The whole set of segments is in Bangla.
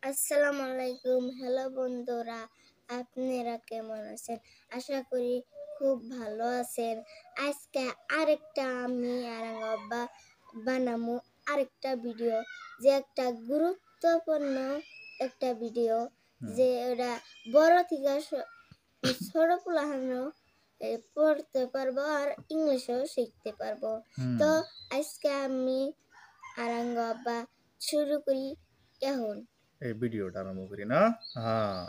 আসসালামু আলাইকুম। হ্যালো বন্ধুরা, আপনারা কেমন আছেন? আশা করি খুব ভালো আছেন। আজকে আরেকটা আমি আব্বা বানামু আরেকটা ভিডিও, যে একটা গুরুত্বপূর্ণ একটা ভিডিও, যে ওরা বড় থেকে ছোট পোলাহানও পড়তে পারবো আর ইংলিশও শিখতে পারবো। তো আজকে আমি আব্বা শুরু করি এখন। এই ভিডিওটা আরম্ভ করি না। হ্যাঁ,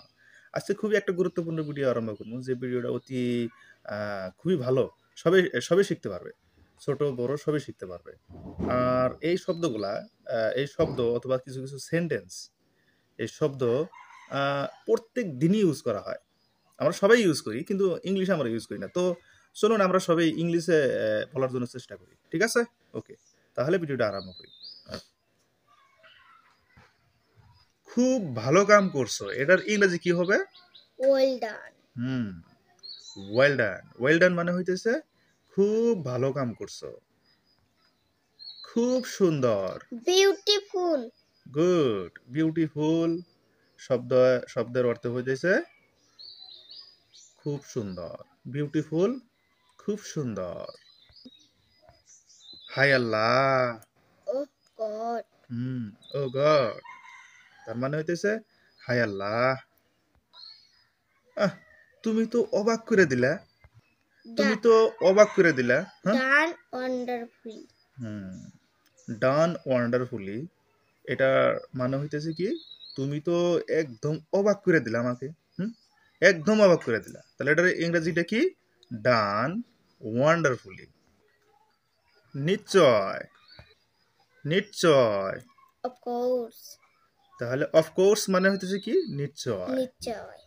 আজকে খুবই একটা গুরুত্বপূর্ণ ভিডিও আরম্ভ করবো, যে ভিডিওটা অতি খুবই ভালো, সবাই সবাই শিখতে পারবে, ছোট বড় সবাই শিখতে পারবে। আর এই শব্দগুলা, এই শব্দ অথবা কিছু কিছু সেন্টেন্স, এই শব্দ প্রত্যেক দিনই ইউজ করা হয়। আমরা সবাই ইউজ করি, কিন্তু ইংলিশে আমরা ইউজ করি না। তো চলুন আমরা সবাই ইংলিশে বলার জন্য চেষ্টা করি, ঠিক আছে? ওকে, তাহলে ভিডিওটা আরম্ভ করি। খুব ভালো কাম করছো, এটার ইংরেজি কি হবে? Well done. Well done. Well done মানে হইতেছে খুব ভালো কাম করছো, খুব সুন্দর। বিউটিফুল। গুড। বিউটিফুল শব্দের অর্থ হইতেছে খুব সুন্দর। বিউটিফুল, খুব সুন্দর। হাই আল্লাহ। ও গড। ও গড, তার মানে হইতেছে হাই আল্লাহ। তুমি তো অবাক করে দিলা। তুমি তো অবাক করে দিলা। ডান ওয়ান্ডারফুলি। ডান ওয়ান্ডারফুলি, এটার মানে হইতেছে কি, তুমি তো একদম অবাক করে দিলা আমাকে। একদম অবাক করে দিলা। তাহলে এটার ইংরেজিটা কি? ডান ওয়ান্ডারফুলি। নিশ্চয়। নিশ্চয়। Of course. তাহলে অফ কোর্স মানে হইতেছে কি? নিশ্চয়। নিশ্চয়।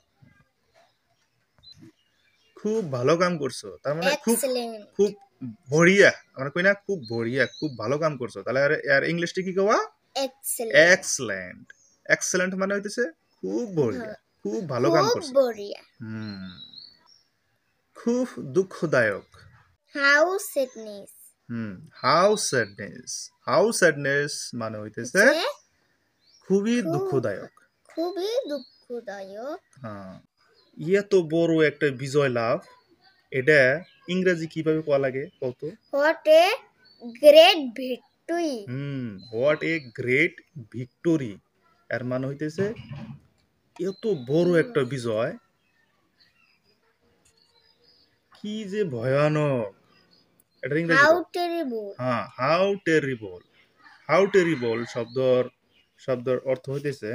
খুব ভালো কাম করছো, তার মানে খুব এক্সেলেন্ট। খুব বড়িয়া। আমরা কই না খুব বড়িয়া, খুব ভালো কাম করছো। তাহলে আর ইংলিশটা কি কওয়া? এক্সেলেন্ট। এক্সেলেন্ট। এক্সেলেন্ট মানে হইতেছে খুব বড়িয়া, খুব ভালো কাম করছো। খুব বড়িয়া। খুব দুঃখদায়ক। How sadness. How sadness. How sadness মানে হইতেছে খুবই দুঃখদায়ক। খুবই দুঃখদায়ক। এত বড় একটা বিজয় লাভ, এটা ইংরেজি কিভাবে কোয়া লাগে কত? What a great victory. What a great victory, এর মানে হইতেছে এত বড় একটা বিজয়, কি যে ভয়ানক। এটা ইংরেজি how terrible. How terrible. How terrible শব্দের অর্থ হইতেছে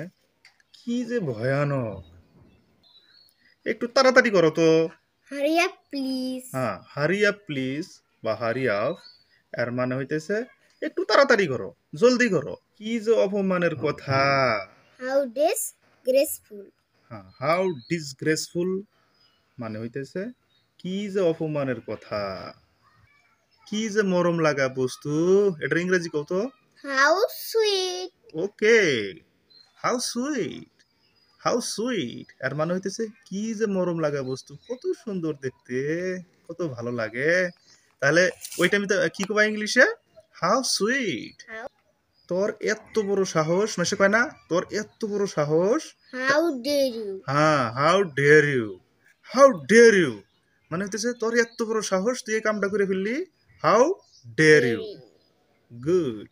কি যে ভয়ানক। একটু তাড়াতাড়ি করো তো। Hurry up please. Hurry up please বা হারি আপ, এর মানে হইতেছে একটু তাড়াতাড়ি করো, জলদি করো। কি যে অপমানের কথা। How disgraceful. হাউ ডিসগ্রেসফুল মানে হইতেছে কি যে অপমানের কথা, কি যে মরম লাগা বস্তু। এটা ইংরেজি কত? How sweet. Okay, how sweet. How sweet এর মানে হইতেছে কি যে মরম লাগা বস্তু, কত সুন্দর দেখতে, কত ভালো লাগে। তাহলে ওইটা আমি কি কবা ইংলিশে? How sweet. তোর এত বড় সাহস, মেশে কয় না তোর এত বড় সাহস। How dare you. How dare you. How dare you মানে হইতেছে তোর এত বড় সাহস, তুই এই কামটা করে ফেললি। How dare you. গুড।